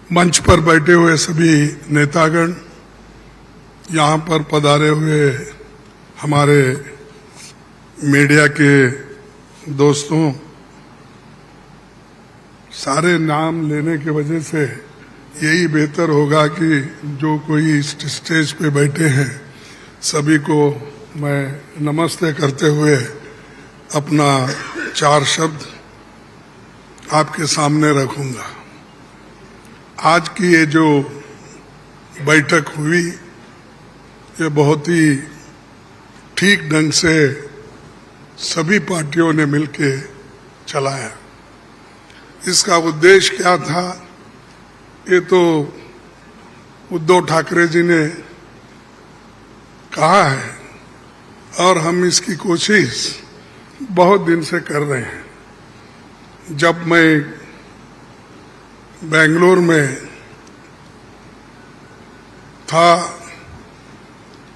मंच पर बैठे हुए सभी नेतागण, यहाँ पर पधारे हुए हमारे मीडिया के दोस्तों, सारे नाम लेने की वजह से यही बेहतर होगा कि जो कोई स्टेज पे बैठे हैं सभी को मैं नमस्ते करते हुए अपना 4 शब्द आपके सामने रखूंगा। आज की ये जो बैठक हुई ये बहुत ही ठीक ढंग से सभी पार्टियों ने मिलके चलाया। इसका उद्देश्य क्या था ये तो उद्धव ठाकरे जी ने कहा है और हम इसकी कोशिश बहुत दिन से कर रहे हैं। जब मैं बेंगलोर में था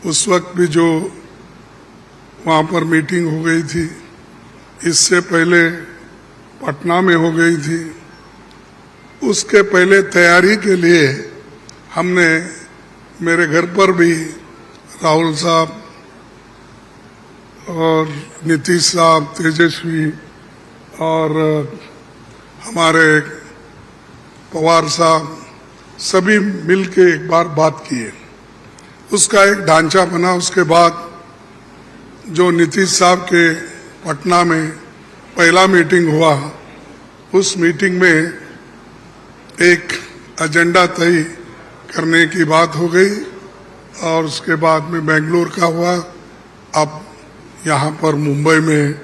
उस वक्त भी जो वहाँ पर मीटिंग हो गई थी, इससे पहले पटना में हो गई थी। उसके पहले तैयारी के लिए हमने मेरे घर पर भी राहुल साहब और नीतीश साहब, तेजस्वी और हमारे पवार साहब सभी मिलके एक बार बात किए। उसका एक ढांचा बना। उसके बाद जो नीतीश साहब के पटना में पहला मीटिंग हुआ, उस मीटिंग में एक एजेंडा तय करने की बात हो गई और उसके बाद में बेंगलोर का हुआ। अब यहाँ पर मुंबई में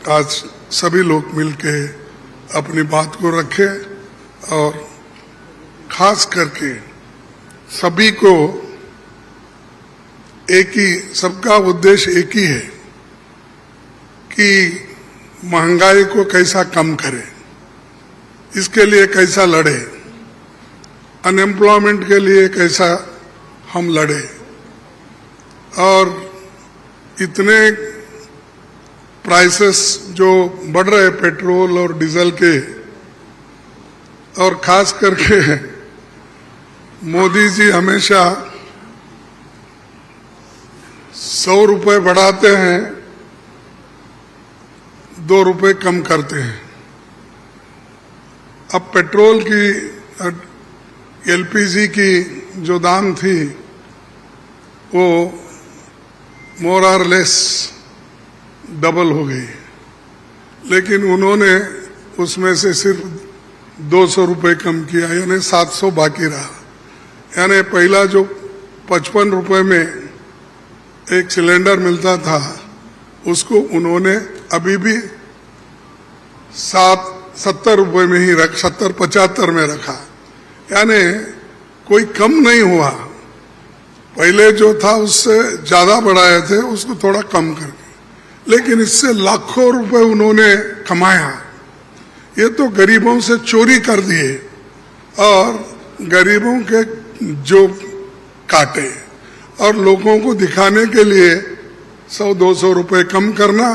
आज सभी लोग मिलके अपनी बात को रखे और खास करके सभी को एक ही, सबका उद्देश्य एक ही है कि महंगाई को कैसा कम करें, इसके लिए कैसा लड़े, अनएम्प्लॉयमेंट के लिए कैसा हम लड़े। और इतने प्राइसेस जो बढ़ रहे पेट्रोल और डीजल के, और खास करके मोदी जी हमेशा 100 रुपए बढ़ाते हैं, 2 रुपए कम करते हैं। अब पेट्रोल की, एलपीजी की जो दाम थी वो मोर और लेस डबल हो गई, लेकिन उन्होंने उसमें से सिर्फ 200 रुपए कम किया, यानी 700 बाकी रहा। यानी पहला जो 55 रुपए में एक सिलेंडर मिलता था उसको उन्होंने अभी भी 70 रुपए में ही 70-75 में रखा, यानी कोई कम नहीं हुआ। पहले जो था उससे ज्यादा बढ़ाए थे, उसको थोड़ा कम करके, लेकिन इससे लाखों रुपए उन्होंने कमाया। ये तो गरीबों से चोरी कर दिए और गरीबों के जो काटे और लोगों को दिखाने के लिए 100-200 रुपए कम करना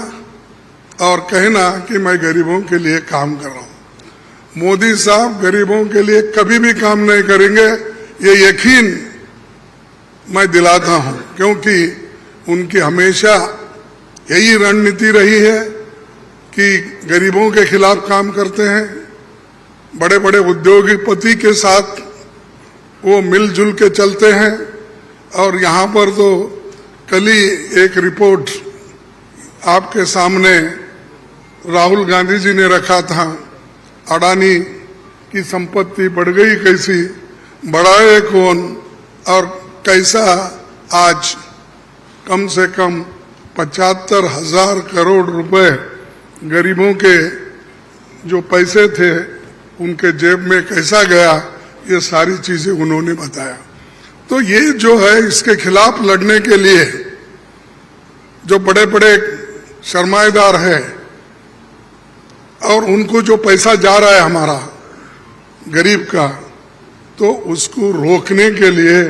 और कहना कि मैं गरीबों के लिए काम कर रहा हूं। मोदी साहब गरीबों के लिए कभी भी काम नहीं करेंगे, ये यकीन मैं दिलाता हूं, क्योंकि उनकी हमेशा यही रणनीति रही है कि गरीबों के खिलाफ काम करते हैं। बड़े बड़े उद्योगपति के साथ वो मिलजुल के चलते हैं। और यहाँ पर तो कल ही एक रिपोर्ट आपके सामने राहुल गांधी जी ने रखा था, अडानी की संपत्ति बढ़ गई कैसी, बढ़ाए कौन, और कैसा आज कम से कम 75,000 करोड़ रुपए गरीबों के जो पैसे थे उनके जेब में कैसा गया, ये सारी चीजें उन्होंने बताया। तो ये जो है, इसके खिलाफ लड़ने के लिए जो बड़े बड़े सरमाएदार हैं और उनको जो पैसा जा रहा है हमारा गरीब का, तो उसको रोकने के लिए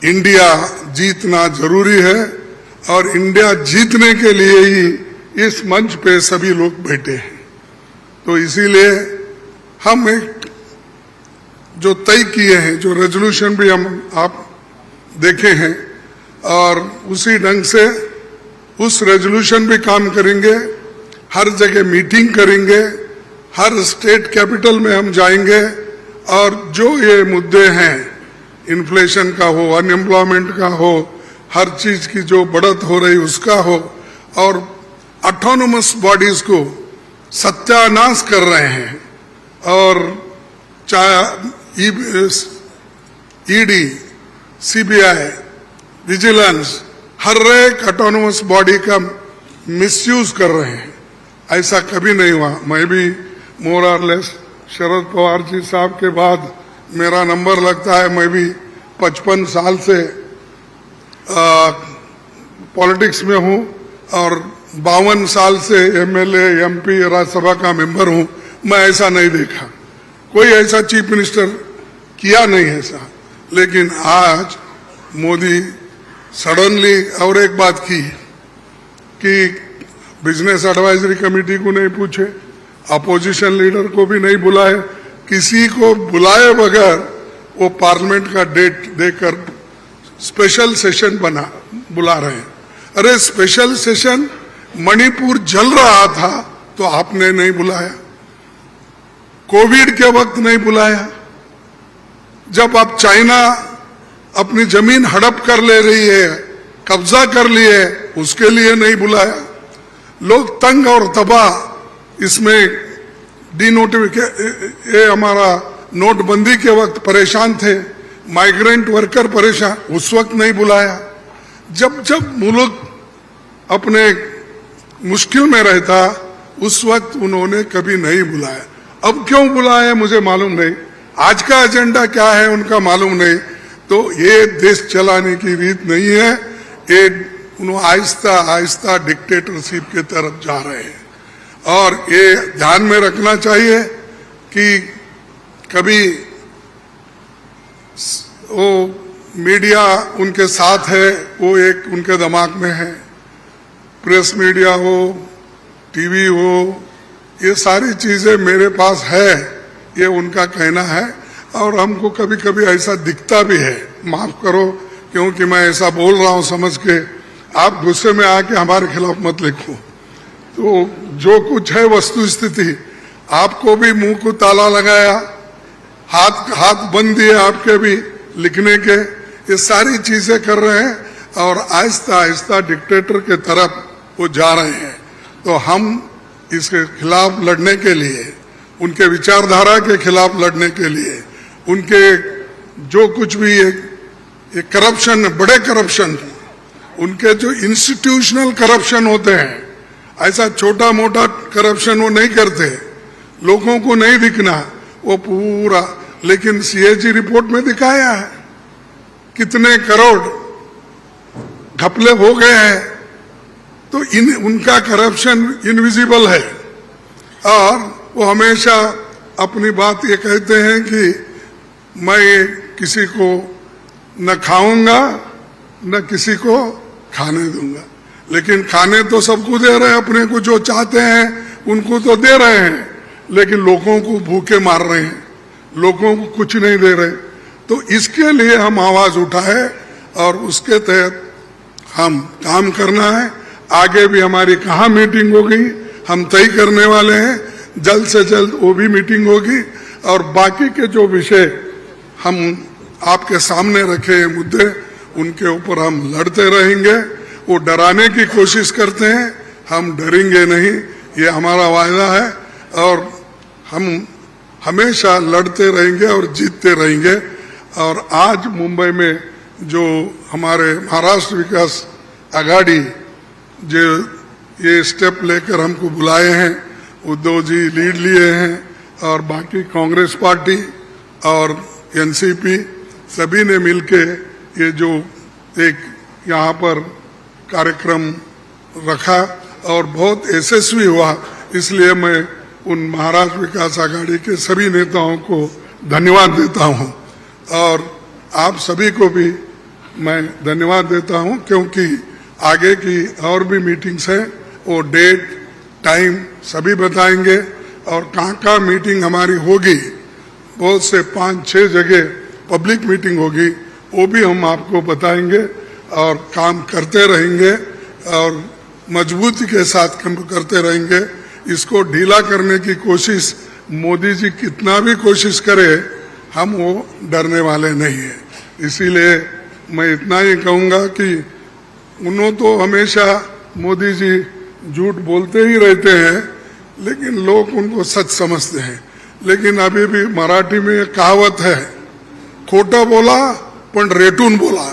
इंडिया जीतना जरूरी है। और इंडिया जीतने के लिए ही इस मंच पे सभी लोग बैठे हैं। तो इसीलिए हम एक जो तय किए हैं, जो रेजोल्यूशन भी हम आप देखे हैं, और उसी ढंग से उस रेजोल्यूशन भी काम करेंगे। हर जगह मीटिंग करेंगे, हर स्टेट कैपिटल में हम जाएंगे और जो ये मुद्दे हैं, इन्फ्लेशन का हो, अनएम्प्लॉयमेंट का हो, हर चीज की जो बढ़त हो रही उसका हो, और ऑटोनोमस बॉडीज को सत्यानाश कर रहे हैं। और चाहे ईडी, सीबीआई, विजिलेंस, हर एक ऑटोनोमस बॉडी का मिसयूज कर रहे हैं। ऐसा कभी नहीं हुआ। मैं भी मोर और लेस शरद पवार जी साहब के बाद मेरा नंबर लगता है। मैं भी 55 साल से पॉलिटिक्स में हूं और 52 साल से एमएलए, एमपी, राज्यसभा का मेंबर हूं। मैं ऐसा नहीं देखा, कोई ऐसा चीफ मिनिस्टर किया नहीं ऐसा। लेकिन आज मोदी सडनली और एक बात की कि बिजनेस एडवाइजरी कमेटी को नहीं पूछे, अपोजिशन लीडर को भी नहीं बुलाए, किसी को बुलाए बगैर वो पार्लियामेंट का डेट देकर स्पेशल सेशन बुला रहे हैं। अरे स्पेशल सेशन, मणिपुर जल रहा था तो आपने नहीं बुलाया, कोविड के वक्त नहीं बुलाया, जब अब चाइना अपनी जमीन हड़प कर ले रही है, कब्जा कर लिए, उसके लिए नहीं बुलाया। लोग तंग और तबाह इसमें ये हमारा नोटबंदी के वक्त परेशान थे, माइग्रेंट वर्कर परेशान, उस वक्त नहीं बुलाया। जब जब मुल्क अपने मुश्किल में रहता उस वक्त उन्होंने कभी नहीं बुलाया। अब क्यों बुलाया मुझे मालूम नहीं, आज का एजेंडा क्या है उनका मालूम नहीं। तो ये देश चलाने की रीत नहीं है, ये उन्होंने आहिस्ता आहिस्ता डिक्टेटरशिप की तरफ जा रहे हैं। और ये ध्यान में रखना चाहिए कि कभी वो मीडिया उनके साथ है, वो एक उनके दिमाग में है, प्रेस मीडिया हो, टीवी हो, ये सारी चीजें मेरे पास है, ये उनका कहना है। और हमको कभी कभी ऐसा दिखता भी है, माफ करो क्योंकि मैं ऐसा बोल रहा हूं समझ के, आप गुस्से में आके हमारे खिलाफ मत लिखो। तो जो कुछ है वस्तु स्थिति, आपको भी मुंह को ताला लगाया, हाथ बंद दिए आपके भी लिखने के, ये सारी चीजें कर रहे हैं और आहिस्ता आहिस्ता डिक्टेटर के तरफ वो जा रहे हैं। तो हम इसके खिलाफ लड़ने के लिए, उनके विचारधारा के खिलाफ लड़ने के लिए, उनके जो कुछ भी ये करप्शन, बड़े करप्शन, उनके जो इंस्टीट्यूशनल करप्शन होते हैं, ऐसा छोटा मोटा करप्शन वो नहीं करते, लोगों को नहीं दिखना वो पूरा। लेकिन सीएजी रिपोर्ट में दिखाया है कितने करोड़ घपले हो गए हैं। तो उनका करप्शन इनविजिबल है और वो हमेशा अपनी बात ये कहते हैं कि मैं किसी को न खाऊंगा न किसी को खाने दूंगा। लेकिन खाने तो सबको दे रहे हैं, अपने को जो चाहते हैं उनको तो दे रहे हैं, लेकिन लोगों को भूखे मार रहे हैं, लोगों को कुछ नहीं दे रहे। तो इसके लिए हम आवाज उठाए और उसके तहत हम काम करना है। आगे भी हमारी कहाँ मीटिंग होगी हम तय करने वाले हैं, जल्द से जल्द वो भी मीटिंग होगी। और बाकी के जो विषय हम आपके सामने रखे मुद्दे, उनके ऊपर हम लड़ते रहेंगे। वो डराने की कोशिश करते हैं, हम डरेंगे नहीं, ये हमारा वायदा है। और हम हमेशा लड़ते रहेंगे और जीतते रहेंगे। और आज मुंबई में जो हमारे महाराष्ट्र विकास आघाड़ी जो ये स्टेप लेकर हमको बुलाए हैं, उद्धव जी लीड लिए हैं और बाकी कांग्रेस पार्टी और एनसीपी सभी ने मिलके ये जो एक यहाँ पर कार्यक्रम रखा और बहुत यशस्वी हुआ। इसलिए मैं उन महाराष्ट्र विकास आघाड़ी के सभी नेताओं को धन्यवाद देता हूँ और आप सभी को भी मैं धन्यवाद देता हूँ, क्योंकि आगे की और भी मीटिंग्स हैं, वो डेट टाइम सभी बताएंगे और कहाँ मीटिंग हमारी होगी बहुत से 5-6 जगह पब्लिक मीटिंग होगी, वो भी हम आपको बताएंगे और काम करते रहेंगे और मजबूती के साथ काम करते रहेंगे। इसको ढीला करने की कोशिश मोदी जी कितना भी कोशिश करे, हम वो डरने वाले नहीं है। इसीलिए मैं इतना ही कहूँगा कि उन्होंने तो हमेशा मोदी जी झूठ बोलते ही रहते हैं, लेकिन लोग उनको सच समझते हैं। लेकिन अभी भी मराठी में एक कहावत है, खोटा बोला पण रेटून बोला,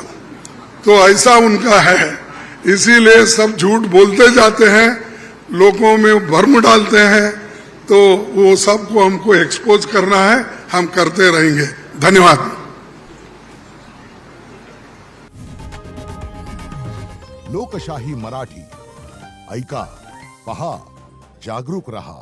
तो ऐसा उनका है। इसीलिए सब झूठ बोलते जाते हैं, लोगों में भ्रम डालते हैं, तो वो सबको हमको एक्सपोज करना है, हम करते रहेंगे। धन्यवाद। लोकशाही मराठी ऐका, पहा, जागरूक रहा।